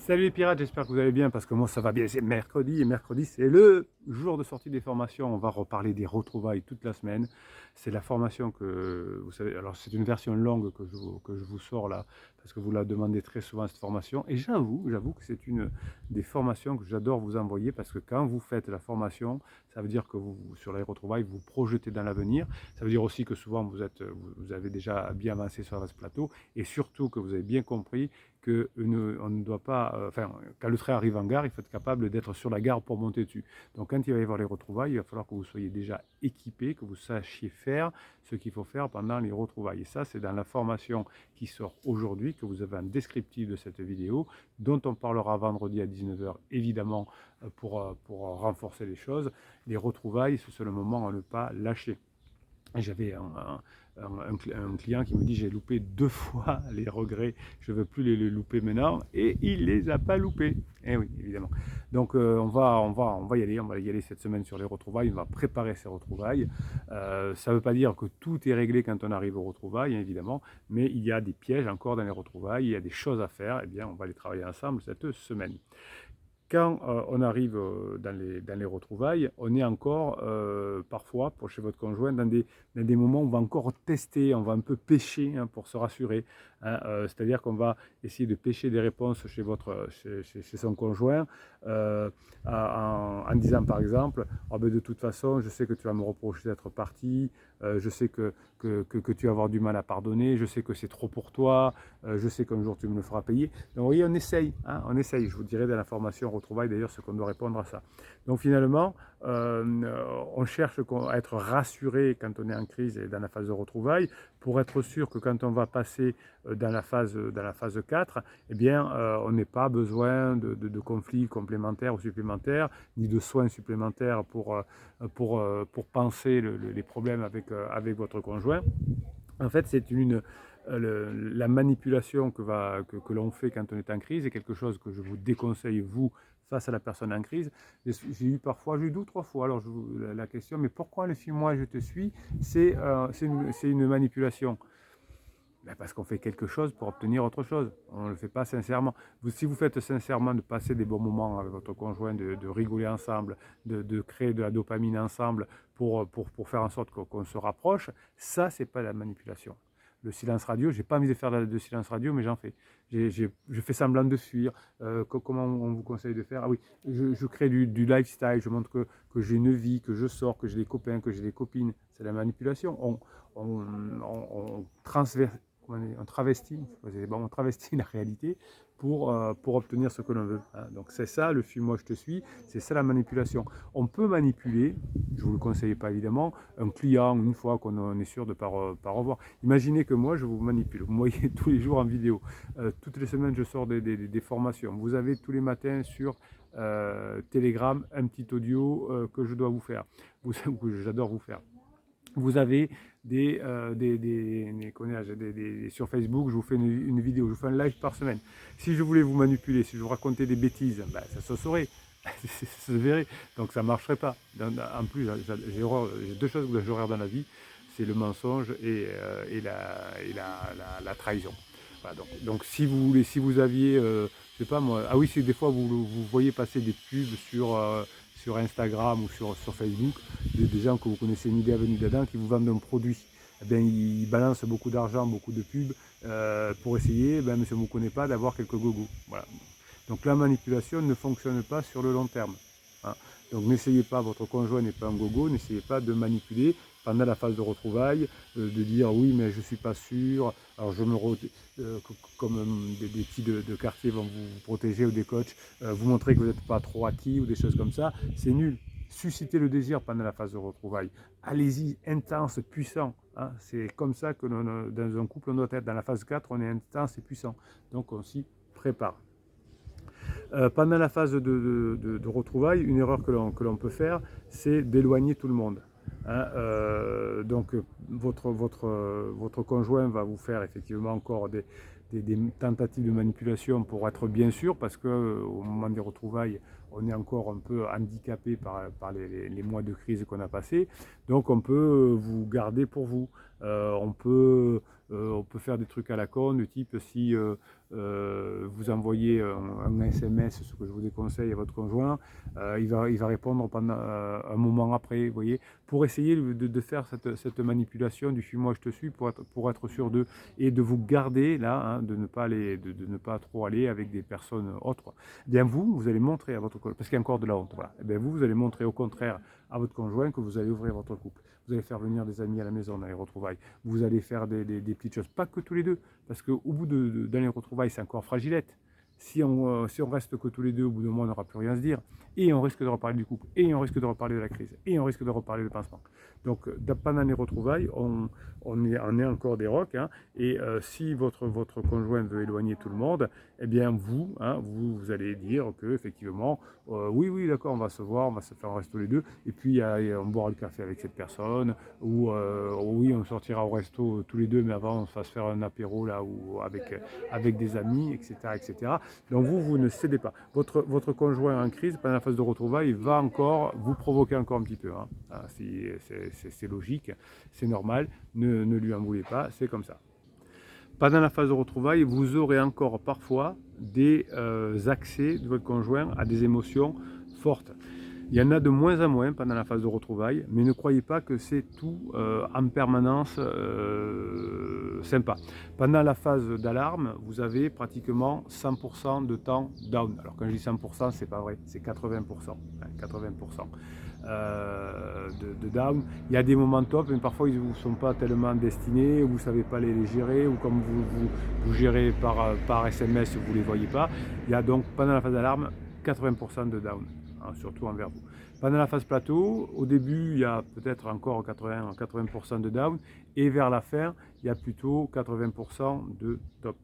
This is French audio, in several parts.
Salut les pirates, j'espère que vous allez bien parce que moi ça va bien, c'est mercredi et mercredi c'est le jour de sortie des formations. On va reparler des retrouvailles toute la semaine. C'est la formation que vous savez, alors c'est une version longue que je vous sors là parce que vous la demandez très souvent cette formation et j'avoue que c'est une des formations que j'adore vous envoyer parce que quand vous faites la formation, ça veut dire que vous sur les retrouvailles vous projetez dans l'avenir. Ça veut dire aussi que souvent vous avez déjà bien avancé sur ce plateau et surtout que vous avez bien compris que on ne doit pas, enfin, quand le train arrive en gare, il faut être capable d'être sur la gare pour monter dessus. Donc quand il va y avoir les retrouvailles, il va falloir que vous soyez déjà équipé, que vous sachiez faire ce qu'il faut faire pendant les retrouvailles. Et ça, c'est dans la formation qui sort aujourd'hui, que vous avez un descriptif de cette vidéo, dont on parlera vendredi à 19h, évidemment, pour renforcer les choses. Les retrouvailles, c'est le moment à ne pas lâcher. J'avais un client qui me dit j'ai loupé 2 fois les regrets, je ne veux plus les louper maintenant, et il ne les a pas loupés. Eh oui, évidemment. Donc on va y aller cette semaine sur les retrouvailles, on va préparer ces retrouvailles. Ça ne veut pas dire que tout est réglé quand on arrive aux retrouvailles, hein, évidemment, mais il y a des pièges encore dans les retrouvailles, il y a des choses à faire, et bien on va les travailler ensemble cette semaine. Quand on arrive dans les retrouvailles, on est encore parfois, chez votre conjoint, dans des moments où on va encore tester, on va un peu pêcher hein, pour se rassurer. Hein, c'est-à-dire qu'on va essayer de pêcher des réponses chez son conjoint en disant par exemple oh ben de toute façon, je sais que tu vas me reprocher d'être parti, je sais que tu vas avoir du mal à pardonner, je sais que c'est trop pour toi, je sais qu'un jour tu me le feras payer. Donc vous voyez, on essaye, hein, on essaye. Je vous dirai dans la formation retrouvailles d'ailleurs ce qu'on doit répondre à ça. Donc finalement, on cherche à être rassuré quand on est en crise et dans la phase de retrouvailles pour être sûr que quand on va passer dans la phase 4, eh bien, on n'ait pas besoin de conflits complémentaires ou supplémentaires, ni de soins supplémentaires pour penser les problèmes avec votre conjoint. En fait, la manipulation que l'on fait quand on est en crise est quelque chose que je vous déconseille, vous, face à la personne en crise. J'ai eu 2 ou 3 fois, alors la question, mais pourquoi le film-moi je te suis, c'est une manipulation? Ben parce qu'on fait quelque chose pour obtenir autre chose. On ne le fait pas sincèrement. Si vous faites sincèrement de passer des bons moments avec votre conjoint, de rigoler ensemble, de créer de la dopamine ensemble pour faire en sorte qu'on se rapproche, ça, c'est pas la manipulation. Le silence radio, j'ai pas envie de faire de silence radio, mais j'en fais. Je fais semblant de fuir. Comment on vous conseille de faire? Ah oui, je crée du lifestyle, je montre que j'ai une vie, que je sors, que j'ai des copains, que j'ai des copines. C'est la manipulation. On transverse, on travestit, on travestit la réalité pour obtenir ce que l'on veut. Hein. Donc c'est ça le film Moi je te suis, c'est ça la manipulation. On peut manipuler, je ne vous le conseille pas évidemment, un client une fois qu'on est sûr de ne pas revoir. Imaginez que moi je vous manipule, vous me voyez tous les jours en vidéo, toutes les semaines je sors des formations, vous avez tous les matins sur Telegram un petit audio que je dois vous faire, que j'adore vous faire. Vous avez sur Facebook, je vous fais une vidéo, je vous fais un live par semaine. Si je voulais vous manipuler, si je vous racontais des bêtises, ben, ça se saurait, ça se verrait, donc ça ne marcherait pas. En plus, j'ai 2 choses que j'ai horreur dans la vie, c'est le mensonge et la trahison. Voilà, donc si vous aviez, je sais pas moi, ah oui, c'est des fois vous voyez passer des pubs sur Instagram ou sur Facebook, des gens que vous connaissez ni d'Ave ni d'Adam qui vous vendent un produit. Eh bien, ils balancent beaucoup d'argent, beaucoup de pubs pour essayer, même si on ne vous connaît pas, d'avoir quelques gogos. Voilà. Donc la manipulation ne fonctionne pas sur le long terme. Hein. Donc n'essayez pas, votre conjoint n'est pas un gogo, n'essayez pas de manipuler pendant la phase de retrouvailles, de dire oui mais je ne suis pas sûr, alors comme des petits de quartier vont vous protéger ou des coachs, vous montrer que vous n'êtes pas trop acquis ou des choses comme ça, c'est nul. Suscitez le désir pendant la phase de retrouvailles. Allez-y, intense, puissant. Hein. C'est comme ça que dans un couple, on doit être. Dans la phase 4, on est intense et puissant. Donc on s'y prépare. Pendant la phase de retrouvailles, une erreur que l'on peut faire, c'est d'éloigner tout le monde. Hein, donc votre conjoint va vous faire effectivement encore des tentatives de manipulation pour être bien sûr, parce qu'au moment des retrouvailles, on est encore un peu handicapé par les mois de crise qu'on a passés. Donc on peut vous garder pour vous. On peut faire des trucs à la con, du type si vous envoyez un SMS, ce que je vous déconseille à votre conjoint, il va répondre pendant un moment après, vous voyez, pour essayer de faire cette manipulation du suis-moi, je te suis, pour être sûr d'eux et de vous garder là, hein, de ne pas trop aller avec des personnes autres. Eh bien vous allez montrer à votre conjoint, parce qu'il y a encore de la honte, voilà. Eh bien vous allez montrer au contraire à votre conjoint que vous allez ouvrir votre couple. Vous allez faire venir des amis à la maison dans les retrouvailles. Vous allez faire des petites choses, pas que tous les deux, parce qu'au bout dans les retrouvailles, c'est encore fragilette. Si on reste que tous les deux, au bout d'un mois, on n'aura plus rien à se dire. Et on risque de reparler du couple. Et on risque de reparler de la crise. Et on risque de reparler de pansement. Donc, pendant les retrouvailles, on est encore des rocs. Hein, et si votre conjoint veut éloigner tout le monde, eh bien, vous allez dire que effectivement, oui, d'accord, on va se voir, on va se faire un resto les deux. Et puis, on boira le café avec cette personne. Ou oui, on sortira au resto tous les deux, mais avant, on va se faire un apéro là, ou avec des amis, etc., etc. Donc vous ne cédez pas. Votre conjoint en crise, pendant la phase de retrouvailles, va encore vous provoquer encore un petit peu. Hein. C'est logique, c'est normal, ne lui en voulez pas, c'est comme ça. Pendant la phase de retrouvailles, vous aurez encore parfois des accès de votre conjoint à des émotions fortes. Il y en a de moins en moins pendant la phase de retrouvailles, mais ne croyez pas que c'est tout en permanence sympa. Pendant la phase d'alarme, vous avez pratiquement 100% de temps down. Alors quand je dis 100%, c'est pas vrai, c'est 80%. 80% de down. Il y a des moments top, mais parfois ils ne vous sont pas tellement destinés, vous ne savez pas les gérer, ou comme vous gérez par SMS, vous ne les voyez pas. Il y a donc pendant la phase d'alarme 80% de down. Surtout envers vous. Pendant la phase plateau, au début, il y a peut-être encore 80% de down, et vers la fin, il y a plutôt 80% de top.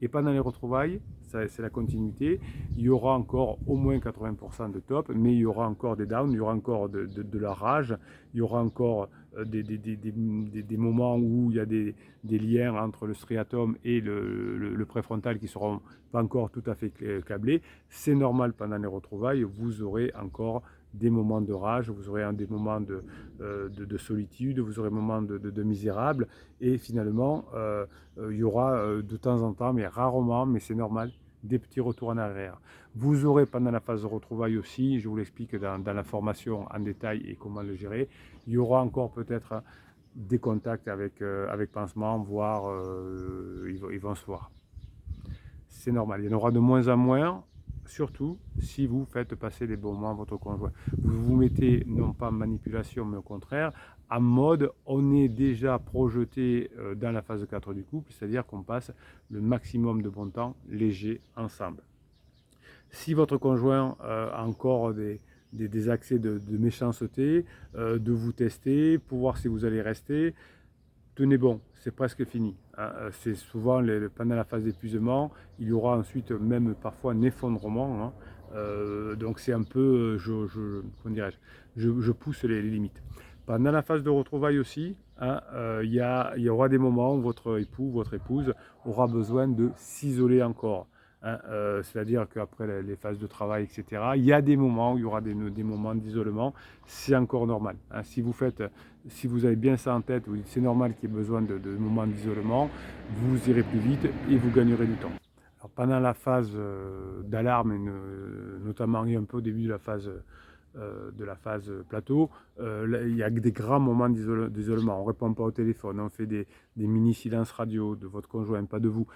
Et pendant les retrouvailles, c'est la continuité, il y aura encore au moins 80% de top, mais il y aura encore des downs, il y aura encore de la rage, il y aura encore des moments où il y a des liens entre le striatum et le préfrontal qui ne seront pas encore tout à fait câblés. C'est normal pendant les retrouvailles, vous aurez encore des moments de rage, vous aurez des moments de solitude, vous aurez des moments de misérable, et finalement, il y aura de temps en temps, mais rarement, mais c'est normal, des petits retours en arrière. Vous aurez pendant la phase de retrouvailles aussi, je vous l'explique dans la formation en détail et comment le gérer, il y aura encore peut-être des contacts avec pansement, voire ils vont se voir. C'est normal, il y en aura de moins en moins, surtout si vous faites passer des bons moments à votre conjoint. Vous vous mettez non pas en manipulation, mais au contraire, en mode on est déjà projeté dans la phase 4 du couple, c'est-à-dire qu'on passe le maximum de bon temps léger ensemble. Si votre conjoint a encore des accès de méchanceté, de vous tester pour voir si vous allez rester, tenez bon, c'est presque fini. Hein. C'est souvent pendant la phase d'épuisement, il y aura ensuite même parfois un effondrement. Hein. Donc c'est un peu, je pousse les limites. Pendant la phase de retrouvailles aussi, hein, il y aura des moments où votre époux, votre épouse aura besoin de s'isoler encore. Hein, c'est-à-dire qu'après les phases de travail, etc., il y a des moments où il y aura des moments d'isolement, c'est encore normal. Hein, si vous avez bien ça en tête, c'est normal qu'il y ait besoin de moments d'isolement, vous irez plus vite et vous gagnerez du temps. Alors, pendant la phase d'alarme, notamment un peu au début de la phase plateau, il y a des grands moments d'isolement. On ne répond pas au téléphone, on fait des mini-silences radio de votre conjoint, pas de vous.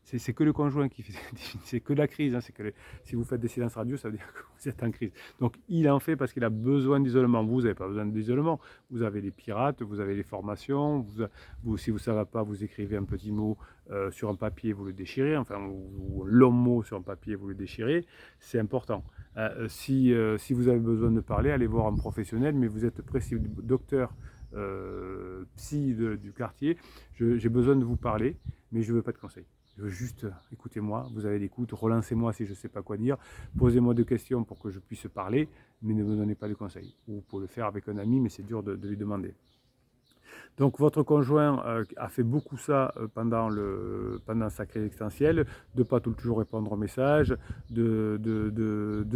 C'est que le conjoint qui fait, c'est que la crise. Hein, si vous faites des silences radio, ça veut dire que vous êtes en crise. Donc il en fait parce qu'il a besoin d'isolement. Vous n'avez pas besoin d'isolement. Vous avez les pirates, vous avez les formations. Si vous ne savez pas, vous écrivez un petit mot sur un papier, vous le déchirez. Enfin, ou un long mot sur un papier, vous le déchirez. C'est important. Si vous avez besoin de parler, allez voir un professionnel, mais vous êtes précis, docteur, psy du quartier. J'ai besoin de vous parler, mais je ne veux pas de conseils. Je veux juste, écoutez-moi, vous avez l'écoute, relancez-moi si je ne sais pas quoi dire, posez-moi des questions pour que je puisse parler, mais ne me donnez pas de conseils. Vous pouvez le faire avec un ami, mais c'est dur de lui demander. Donc votre conjoint a fait beaucoup ça pendant sa crise existentielle, de ne pas toujours répondre aux messages, de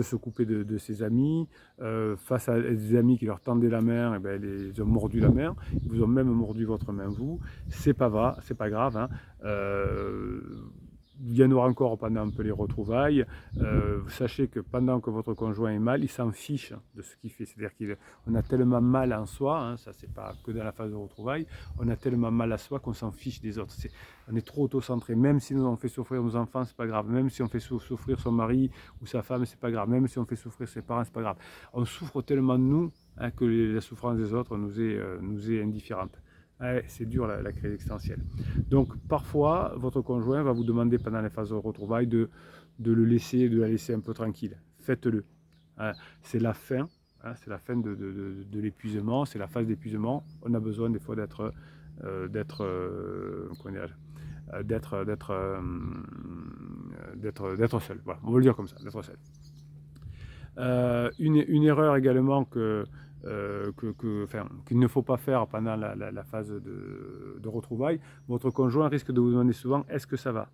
se couper de ses amis, face à des amis qui leur tendaient la main, et ben, ils ont mordu la main, ils vous ont même mordu votre main vous, c'est pas grave, hein. il y en aura encore pendant un peu les retrouvailles. Sachez que pendant que votre conjoint est mal, il s'en fiche de ce qu'il fait. C'est-à-dire qu'on a tellement mal en soi, hein, ça c'est pas que dans la phase de retrouvailles, on a tellement mal à soi qu'on s'en fiche des autres. On est trop auto-centré. Même si nous on fait souffrir nos enfants, c'est pas grave. Même si on fait souffrir son mari ou sa femme, c'est pas grave. Même si on fait souffrir ses parents, c'est pas grave. On souffre tellement de nous, hein, que la souffrance des autres nous est indifférente. Ouais, c'est dur la crise existentielle. Donc parfois, votre conjoint va vous demander pendant les phases de retrouvailles de la laisser un peu tranquille. Faites-le. Hein, c'est la fin, hein, c'est la fin de l'épuisement, c'est la phase d'épuisement. On a besoin des fois d'être seul. Voilà, on va le dire comme ça, d'être seul. Une erreur également qu'il ne faut pas faire pendant la phase de retrouvailles, votre conjoint risque de vous demander souvent est-ce que ça va?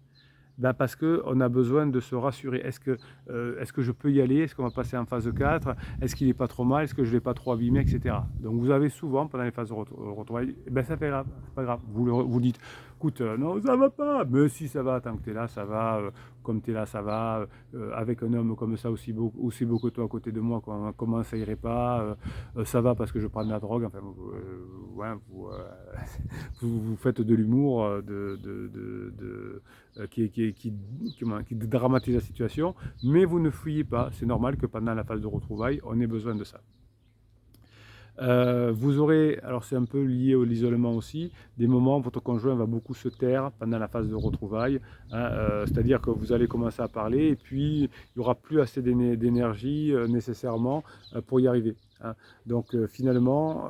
Ben parce qu'on a besoin de se rassurer. Est-ce que je peux y aller? Est-ce qu'on va passer en phase 4? Est-ce qu'il n'est pas trop mal? Est-ce que je ne l'ai pas trop abîmé, etc. Donc vous avez souvent, pendant les phases de retrouvailles, ben ça fait grave, c'est pas grave. Vous dites, écoute, non, ça va pas. Mais si ça va, tant que tu es là, ça va. Comme tu es là, ça va. Avec un homme comme ça, aussi beau que toi à côté de moi, comment ça irait pas? Ça va parce que je prends de la drogue. Enfin, ouais, vous faites de l'humour, qui dramatise la situation, mais vous ne fuyez pas. C'est normal que pendant la phase de retrouvailles, on ait besoin de ça. Vous aurez, alors c'est un peu lié à l'isolement aussi, des moments où votre conjoint va beaucoup se taire pendant la phase de retrouvailles, hein, c'est-à-dire que vous allez commencer à parler et puis il n'y aura plus assez d'énergie nécessairement pour y arriver. Hein. Donc finalement,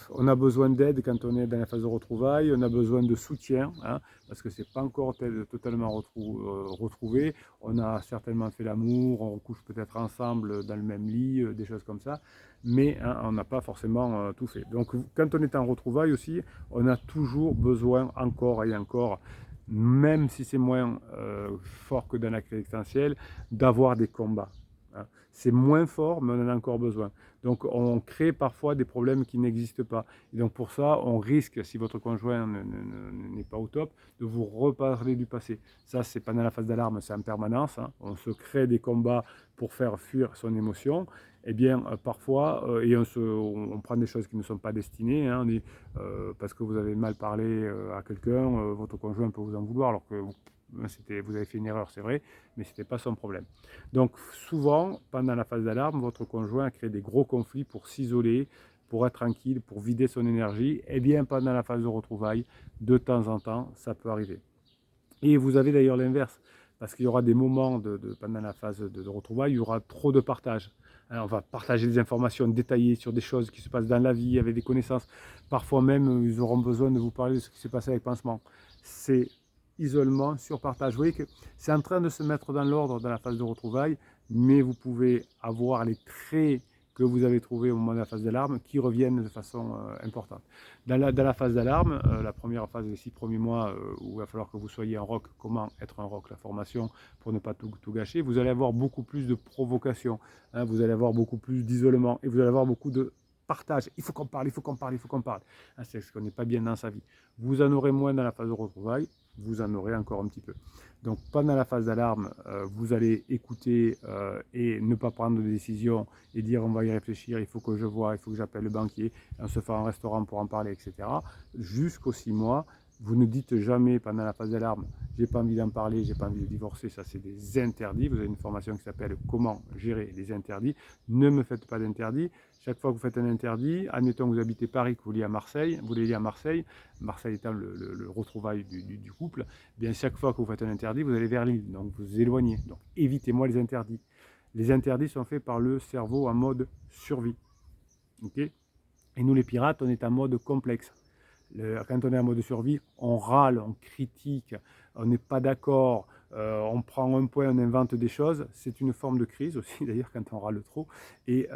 on a besoin d'aide quand on est dans la phase de retrouvailles, on a besoin de soutien, hein, parce que c'est pas encore totalement retrouvé. On a certainement fait l'amour, on couche peut-être ensemble dans le même lit, des choses comme ça, mais hein, on n'a pas forcément tout fait. Donc quand on est en retrouvailles aussi, on a toujours besoin encore et encore, même si c'est moins fort que dans la crise existentielle, d'avoir des combats. Hein. C'est moins fort, mais on en a encore besoin. Donc on crée parfois des problèmes qui n'existent pas. Et donc pour ça, on risque, si votre conjoint n'est pas au top, de vous reparler du passé. Ça, c'est pendant la phase d'alarme, c'est en permanence. Hein. On se crée des combats pour faire fuir son émotion. Eh bien, parfois, et on prend des choses qui ne sont pas destinées, hein, parce que vous avez mal parlé à quelqu'un, votre conjoint peut vous en vouloir, alors que vous avez fait une erreur, c'est vrai, mais ce n'était pas son problème. Donc souvent, pendant la phase d'alarme, votre conjoint a créé des gros conflits pour s'isoler, pour être tranquille, pour vider son énergie. Eh bien, pendant la phase de retrouvailles, de temps en temps, ça peut arriver. Et vous avez d'ailleurs l'inverse, parce qu'il y aura des moments pendant la phase de retrouvailles, il y aura trop de partage. Alors, on va partager des informations détaillées sur des choses qui se passent dans la vie, avec des connaissances. Parfois même, ils auront besoin de vous parler de ce qui s'est passé avec Pansement. C'est isolement, surpartage. Vous voyez que c'est en train de se mettre dans l'ordre dans la phase de retrouvailles, mais vous pouvez avoir les traits que vous avez trouvés au moment de la phase d'alarme qui reviennent de façon importante. Dans la phase d'alarme, la première phase des 6 premiers mois où il va falloir que vous soyez un rock, comment être un rock, la formation pour ne pas tout gâcher, vous allez avoir beaucoup plus de provocation, hein, vous allez avoir beaucoup plus d'isolement et vous allez avoir beaucoup de partage. Il faut qu'on parle, il faut qu'on parle, il faut qu'on parle. Hein, c'est ce qu'on n'est pas bien dans sa vie. Vous en aurez moins dans la phase de retrouvailles, vous en aurez encore un petit peu. Donc pendant la phase d'alarme, vous allez écouter et ne pas prendre de décision et dire on va y réfléchir, il faut que je vois, il faut que j'appelle le banquier, on se fait un restaurant pour en parler, etc. Jusqu'aux 6 mois, vous ne dites jamais pendant la phase d'alarme j'ai pas envie d'en parler, j'ai pas envie de divorcer, ça c'est des interdits. Vous avez une formation qui s'appelle comment gérer les interdits. Ne me faites pas d'interdits. Chaque fois que vous faites un interdit, admettons que vous habitez Paris, que vous voulez à Marseille, Marseille étant le retrouvaille du couple, eh bien chaque fois que vous faites un interdit, vous allez vers Lille, donc vous vous éloignez. Donc évitez-moi les interdits. Les interdits sont faits par le cerveau en mode survie. Okay, et nous les pirates, on est en mode complexe. Quand on est en mode survie, on râle, on critique, on n'est pas d'accord, on prend un point, on invente des choses. C'est une forme de crise aussi, d'ailleurs, quand on râle trop. Et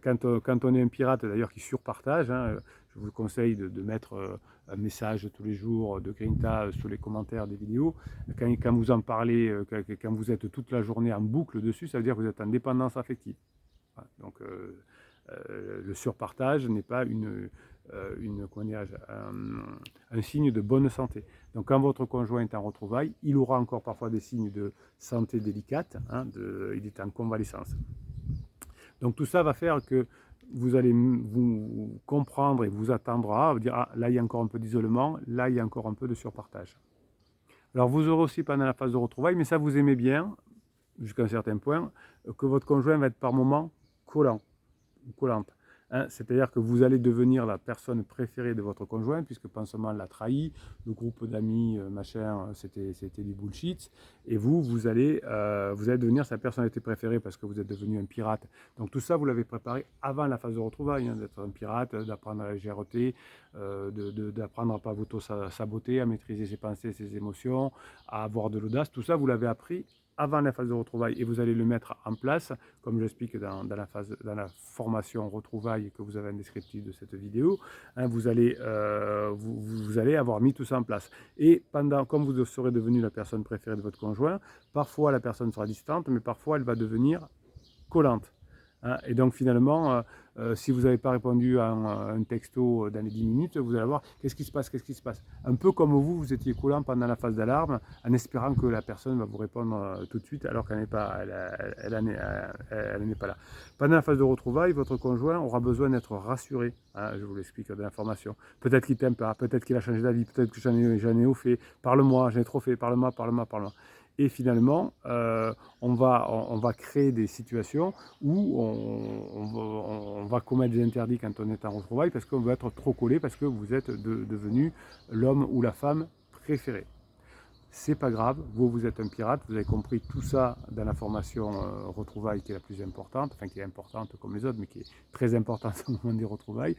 quand on est un pirate, d'ailleurs, qui surpartage, hein, je vous conseille de mettre un message tous les jours de Grinta sous les commentaires des vidéos. Quand vous en parlez, quand vous êtes toute la journée en boucle dessus, ça veut dire que vous êtes en dépendance affective. Voilà, donc, le surpartage n'est pas un signe de bonne santé. Donc quand votre conjoint est en retrouvailles, il aura encore parfois des signes de santé délicate, hein, il est en convalescence. Donc tout ça va faire que vous allez vous comprendre et vous attendre à vous dire, ah, là il y a encore un peu d'isolement, là il y a encore un peu de surpartage. Alors vous aurez aussi pendant la phase de retrouvailles, mais ça vous aimez bien, jusqu'à un certain point, que votre conjoint va être par moments collant ou collante. Hein, c'est-à-dire que vous allez devenir la personne préférée de votre conjoint, puisque Pansement l'a trahi, le groupe d'amis, machin, c'était du bullshit, et vous allez devenir sa personnalité préférée parce que vous êtes devenu un pirate. Donc tout ça, vous l'avez préparé avant la phase de retrouvailles, hein, d'être un pirate, d'apprendre à la légèreté, d'apprendre à ne pas s'auto-saboter, à maîtriser ses pensées, ses émotions, à avoir de l'audace. Tout ça, vous l'avez appris avant la phase de retrouvailles et vous allez le mettre en place, comme j'explique dans la formation retrouvailles que vous avez un descriptif de cette vidéo, hein, vous allez avoir mis tout ça en place. Et comme vous serez devenu la personne préférée de votre conjoint, parfois la personne sera distante, mais parfois elle va devenir collante. Hein, et donc finalement, si vous n'avez pas répondu à un texto dans les 10 minutes, vous allez voir qu'est-ce qui se passe. Un peu comme vous étiez collant pendant la phase d'alarme, en espérant que la personne va vous répondre tout de suite, alors qu'elle n'est pas, elle n'est pas là. Pendant la phase de retrouvailles, votre conjoint aura besoin d'être rassuré. Hein, je vous l'explique dans l'information. Peut-être qu'il t'aime pas, peut-être qu'il a changé d'avis, peut-être que j'en ai au fait. Parle-moi, j'en ai trop fait, parle-moi. Et finalement, on va créer des situations où on va commettre des interdits quand on est en retrouvailles parce qu'on veut être trop collé, parce que vous êtes devenu l'homme ou la femme préférée. C'est pas grave, vous êtes un pirate, vous avez compris tout ça dans la formation retrouvailles qui est la plus importante, enfin qui est importante comme les autres, mais qui est très importante au moment des retrouvailles.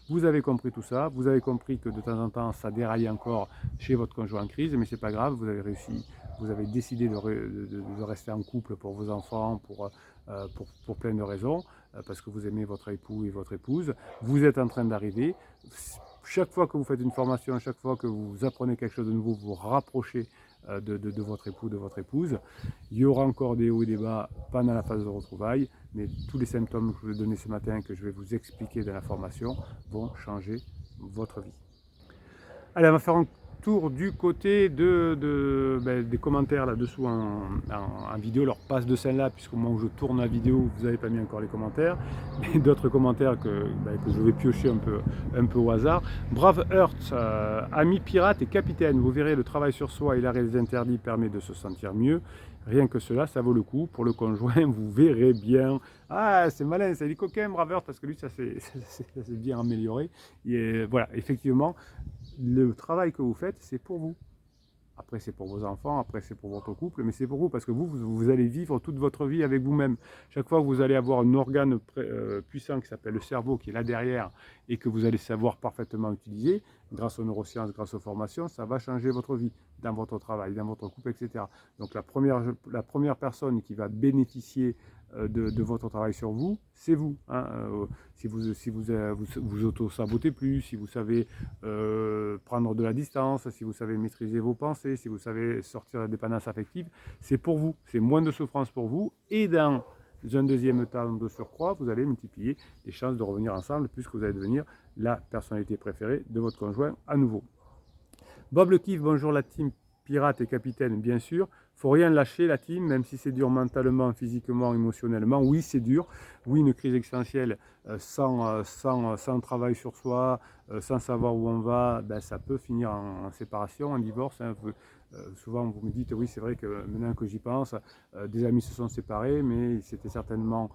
Vous avez compris tout ça, vous avez compris que de temps en temps ça déraille encore chez votre conjoint en crise, mais c'est pas grave, vous avez réussi, vous avez décidé de rester en couple pour vos enfants, pour plein de raisons, parce que vous aimez votre époux et votre épouse. Vous êtes en train d'arriver. Chaque fois que vous faites une formation, chaque fois que vous apprenez quelque chose de nouveau, vous vous rapprochez de votre époux, de votre épouse. Il y aura encore des hauts et des bas pendant la phase de retrouvailles, mais tous les symptômes que je vous ai donnés ce matin, que je vais vous expliquer dans la formation, vont changer votre vie. Allez, on va faire un tour du côté des commentaires là-dessous en vidéo. Alors passe de celle-là, puisqu'au moment où je tourne la vidéo, vous n'avez pas mis encore les commentaires, mais d'autres commentaires que je vais piocher un peu au hasard. Brave Heart, ami pirate et capitaine, vous verrez, le travail sur soi et l'arrêt des interdits permet de se sentir mieux. Rien que cela, ça vaut le coup. Pour le conjoint, vous verrez bien. Ah, c'est malin, c'est des coquins, Brave Heart, parce que lui, ça s'est bien amélioré. Et voilà, effectivement, le travail que vous faites, c'est pour vous. Après, c'est pour vos enfants, après, c'est pour votre couple, mais c'est pour vous, parce que vous allez vivre toute votre vie avec vous-même. Chaque fois que vous allez avoir un organe puissant qui s'appelle le cerveau, qui est là derrière, et que vous allez savoir parfaitement utiliser, grâce aux neurosciences, grâce aux formations, ça va changer votre vie, dans votre travail, dans votre couple, etc. Donc la première personne qui va bénéficier de votre travail sur vous, c'est vous. Hein. Si vous auto-sabotez plus, si vous savez prendre de la distance, si vous savez maîtriser vos pensées, si vous savez sortir de la dépendance affective, c'est pour vous. C'est moins de souffrance pour vous. Et dans un deuxième temps de surcroît, vous allez multiplier les chances de revenir ensemble, puisque vous allez devenir la personnalité préférée de votre conjoint à nouveau. Bob le Kiff, bonjour la team pirate et capitaine, bien sûr. Faut rien lâcher la team, même si c'est dur mentalement, physiquement, émotionnellement. Oui, c'est dur. Oui, une crise existentielle sans travail sur soi, sans savoir où on va, ça peut finir en séparation, en divorce. Hein. Souvent, vous me dites, oui, c'est vrai que maintenant que j'y pense, des amis se sont séparés, mais c'était certainement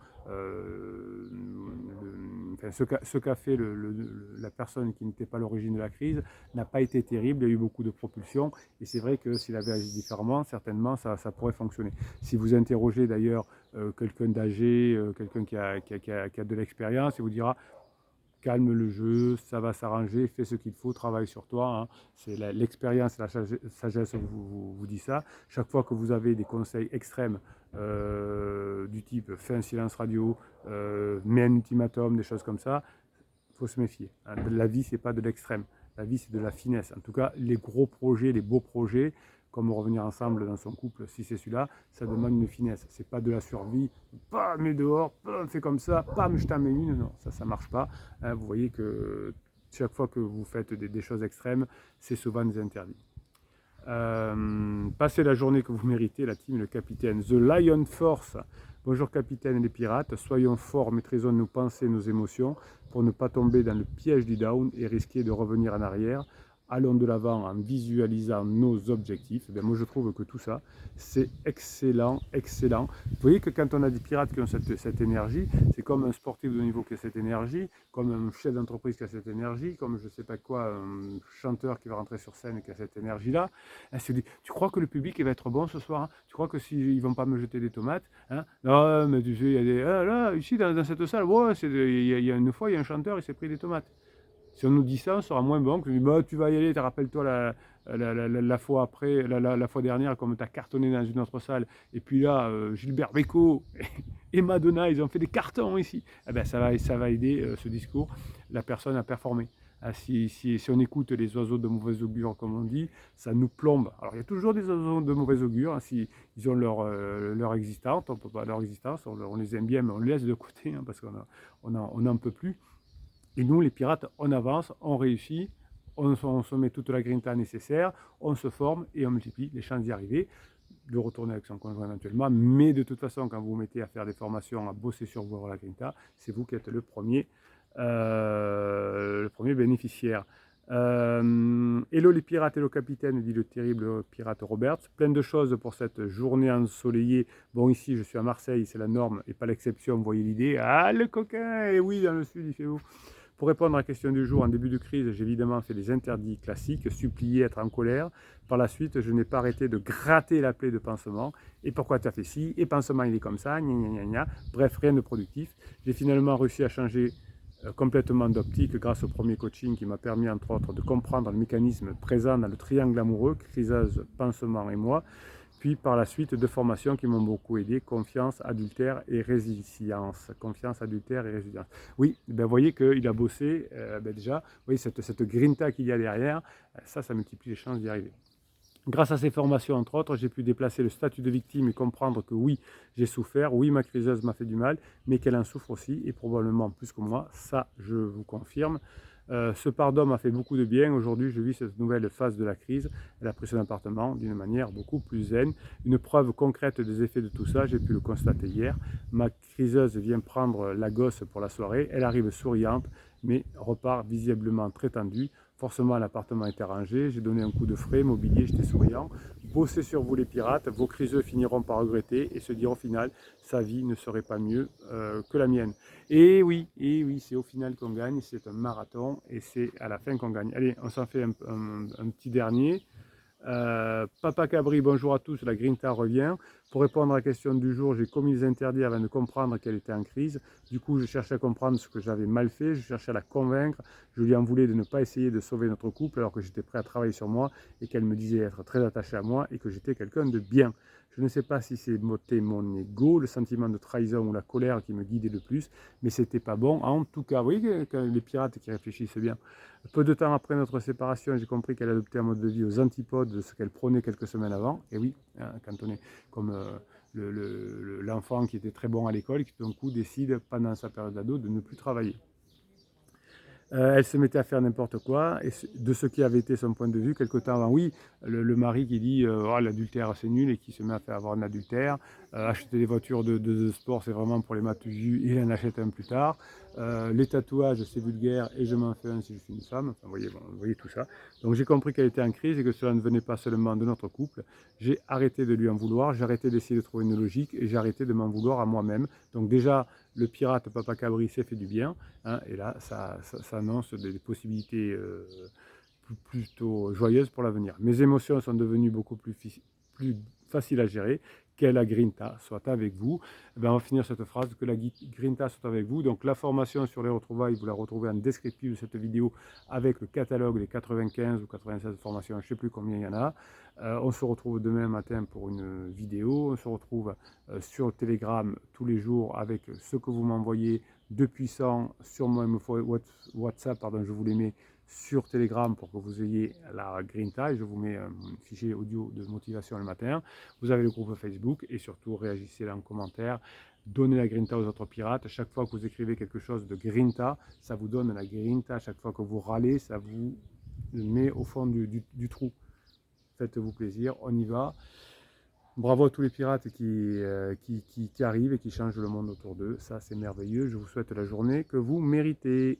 ce qu'a fait la personne qui n'était pas l'origine de la crise n'a pas été terrible. Il y a eu beaucoup de propulsion, et c'est vrai que s'il avait agi différemment, certainement, ça pourrait fonctionner. Si vous interrogez d'ailleurs quelqu'un d'âgé, quelqu'un qui a de l'expérience, il vous dira: calme le jeu, ça va s'arranger, fais ce qu'il faut, travaille sur toi. Hein. C'est l'expérience et la sagesse vous dit ça. Chaque fois que vous avez des conseils extrêmes du type fais un silence radio, mets un ultimatum, des choses comme ça, il faut se méfier. Hein. La vie, c'est pas de l'extrême. La vie, c'est de la finesse. En tout cas, les gros projets, les beaux projets, comme revenir ensemble dans son couple, si c'est celui-là, ça demande une finesse. C'est pas de la survie, pas mais dehors, fais comme ça, pas je t'en mets une, non, ça marche pas. Hein, vous voyez que chaque fois que vous faites des choses extrêmes, c'est souvent des interdits. Passez la journée que vous méritez, la team, le capitaine. The Lion Force. Bonjour capitaine et les pirates, soyons forts, maîtrisons nos pensées, nos émotions pour ne pas tomber dans le piège du down et risquer de revenir en arrière. Allons de l'avant en visualisant nos objectifs. Bien, moi je trouve que tout ça, c'est excellent, excellent. Vous voyez que quand on a des pirates qui ont cette énergie, c'est comme un sportif de haut niveau qui a cette énergie, comme un chef d'entreprise qui a cette énergie, comme je ne sais pas quoi, un chanteur qui va rentrer sur scène qui a cette énergie-là. Elle se dit, tu crois que le public il va être bon ce soir, hein? Tu crois que s'ils ne vont pas me jeter des tomates, hein? Non, mais tu sais, il y a des... Ah, là, ici, dans cette salle, ouais, il y a une fois, il y a un chanteur, il s'est pris des tomates. Si on nous dit ça, on sera moins bon que bah, tu vas y aller, rappelle-toi la fois après, la fois dernière, comme tu as cartonné dans une autre salle, et puis là, Gilbert Bécaud et Madonna, ils ont fait des cartons ici. Eh ben, ça va aider ce discours, la personne à performer. Ah, si on écoute les oiseaux de mauvais augure, comme on dit, ça nous plombe. Alors, il y a toujours des oiseaux de mauvais augure, hein, si ils ont leur existence, on peut pas leur existence, on les aime bien, mais on les laisse de côté, hein, parce qu'on n'en peut plus. Et nous, les pirates, on avance, on réussit, on se met toute la grinta nécessaire, on se forme et on multiplie les chances d'y arriver, de retourner avec son conjoint éventuellement. Mais de toute façon, quand vous vous mettez à faire des formations, à bosser sur vous, la grinta, c'est vous qui êtes le premier bénéficiaire. Hello les pirates, hello capitaine, dit le terrible pirate Robert. Plein de choses pour cette journée ensoleillée. Bon, ici, je suis à Marseille, c'est la norme et pas l'exception, vous voyez l'idée. Ah, le coquin. Et oui, dans le sud, il fait beau. Pour répondre à la question du jour, en début de crise, j'ai évidemment fait des interdits classiques, supplier, être en colère. Par la suite, je n'ai pas arrêté de gratter la plaie de pansement. Et pourquoi tu as fait ci? Et pansement, il est comme ça, gna gna gna gna. Bref, rien de productif. J'ai finalement réussi à changer complètement d'optique grâce au premier coaching qui m'a permis, entre autres, de comprendre le mécanisme présent dans le triangle amoureux, criseuse, pansement et moi. Puis par la suite, deux formations qui m'ont beaucoup aidé, confiance, adultère et résilience. Confiance, adultère et résilience. Oui, ben, vous voyez qu'il a bossé, déjà, vous voyez cette grinta qu'il y a derrière, ça multiplie les chances d'y arriver. Grâce à ces formations, entre autres, j'ai pu déplacer le statut de victime et comprendre que oui, j'ai souffert, oui, ma criseuse m'a fait du mal, mais qu'elle en souffre aussi, et probablement plus que moi, ça je vous confirme. Ce pardon m'a fait beaucoup de bien. Aujourd'hui, je vis cette nouvelle phase de la crise. Elle a pris son appartement d'une manière beaucoup plus zen. Une preuve concrète des effets de tout ça, j'ai pu le constater hier. Ma criseuse vient prendre la gosse pour la soirée. Elle arrive souriante, mais repart visiblement très tendue. Forcément, l'appartement était rangé. J'ai donné un coup de frais, mobilier, j'étais souriant. Bossez sur vous les pirates. Vos criseux finiront par regretter et se dire au final, sa vie ne serait pas mieux que la mienne. Et oui, c'est au final qu'on gagne, c'est un marathon et c'est à la fin qu'on gagne. Allez, on s'en fait un petit dernier. Papa Cabri, bonjour à tous, la Grinta revient. Pour répondre à la question du jour, j'ai commis les interdits avant de comprendre qu'elle était en crise. Du coup, je cherchais à comprendre ce que j'avais mal fait, je cherchais à la convaincre. Je lui en voulais de ne pas essayer de sauver notre couple alors que j'étais prêt à travailler sur moi et qu'elle me disait être très attachée à moi et que j'étais quelqu'un de bien. Je ne sais pas si c'était mon ego, le sentiment de trahison ou la colère qui me guidait le plus, mais c'était pas bon. En tout cas, vous voyez que les pirates qui réfléchissent bien. Peu de temps après notre séparation, j'ai compris qu'elle adoptait un mode de vie aux antipodes de ce qu'elle prônait quelques semaines avant. Et oui, hein, quand on est comme l'enfant qui était très bon à l'école et qui d'un coup décide pendant sa période d'ado de ne plus travailler. Elle se mettait à faire n'importe quoi, et de ce qui avait été son point de vue, quelque temps avant, oui, le mari qui dit oh, l'adultère c'est nul et qui se met à faire avoir un adultère, acheter des voitures de sport c'est vraiment pour les matus, il en achète un plus tard, les tatouages c'est vulgaire et je m'en fais un si je suis une femme, enfin, vous voyez tout ça. Donc j'ai compris qu'elle était en crise et que cela ne venait pas seulement de notre couple, j'ai arrêté de lui en vouloir, j'ai arrêté d'essayer de trouver une logique et j'ai arrêté de m'en vouloir à moi-même. Donc déjà, le pirate Papa Cabri s'est fait du bien, hein, et là ça annonce des possibilités plutôt joyeuses pour l'avenir. Mes émotions sont devenues beaucoup plus faciles à gérer. Que la grinta soit avec vous. Eh bien, on va finir cette phrase, que la grinta soit avec vous. Donc la formation sur les retrouvailles, vous la retrouvez en descriptif de cette vidéo avec le catalogue des 95 ou 96 formations, je ne sais plus combien il y en a. On se retrouve demain matin pour une vidéo. On se retrouve sur Telegram tous les jours avec ce que vous m'envoyez de puissant sur mon WhatsApp, je vous les mets sur Telegram pour que vous ayez la grinta et je vous mets un fichier audio de motivation le matin. Vous avez le groupe Facebook et surtout réagissez là en commentaire. donnez la grinta aux autres pirates. Chaque fois que vous écrivez quelque chose de grinta, ça vous donne la grinta. Chaque fois que vous râlez, ça vous met au fond du trou. Faites-vous plaisir, on y va. Bravo à tous les pirates qui arrivent et qui changent le monde autour d'eux. Ça, c'est merveilleux. Je vous souhaite la journée que vous méritez.